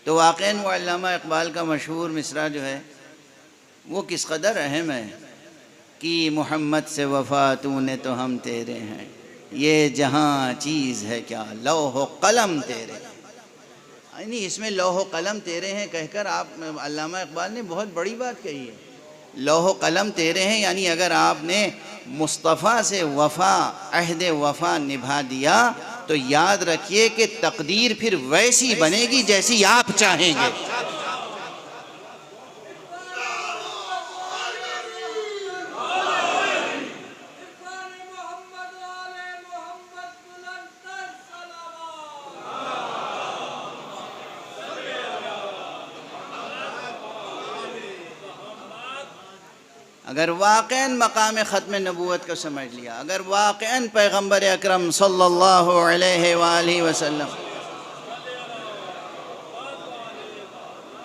تو واقعاً وہ علامہ اقبال کا مشہور مصرع جو ہے وہ کس قدر اہم ہے کہ محمد سے وفا تو نے تو ہم تیرے ہیں، یہ جہاں چیز ہے کیا لوح و قلم تیرے، یعنی اس میں لوح و قلم تیرے ہیں کہہ کر آپ علامہ اقبال نے بہت بڑی بات کہی ہے۔ لوح و قلم تیرے ہیں یعنی اگر آپ نے مصطفیٰ سے وفا عہد وفا نبھا دیا تو یاد رکھیے کہ تقدیر پھر ویسی بنے گی جیسی آپ چاہیں گے۔ اگر واقعاً مقام ختم نبوت کو سمجھ لیا، اگر واقعاً پیغمبر اکرم صلی اللہ علیہ وآلہ وسلم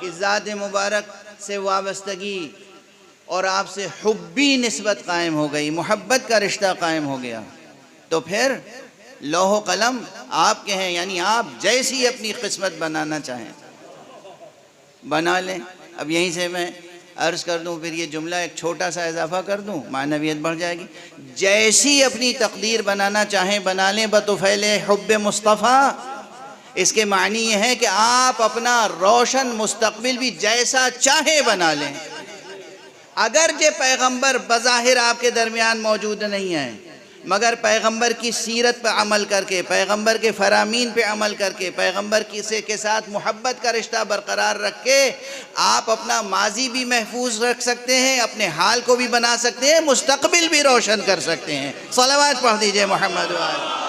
کی ذات مبارک سے وابستگی اور آپ سے حبی نسبت قائم ہو گئی، محبت کا رشتہ قائم ہو گیا، تو پھر لوح و قلم آپ کے ہیں، یعنی آپ جیسی اپنی قسمت بنانا چاہیں بنا لیں۔ اب یہیں سے میں عرض کر دوں، پھر یہ جملہ ایک چھوٹا سا اضافہ کر دوں، معنویت بڑھ جائے گی۔ جیسی اپنی تقدیر بنانا چاہیں بنا لیں بطفیل حب مصطفیٰ۔ اس کے معنی یہ ہے کہ آپ اپنا روشن مستقبل بھی جیسا چاہیں بنا لیں۔ اگرچہ پیغمبر بظاہر آپ کے درمیان موجود نہیں ہیں، مگر پیغمبر کی سیرت پہ عمل کر کے، پیغمبر کے فرامین پہ عمل کر کے، پیغمبر کے ساتھ محبت کا رشتہ برقرار رکھ کے آپ اپنا ماضی بھی محفوظ رکھ سکتے ہیں، اپنے حال کو بھی بنا سکتے ہیں، مستقبل بھی روشن کر سکتے ہیں۔ صلوات پڑھ دیجئے محمد وآلہ۔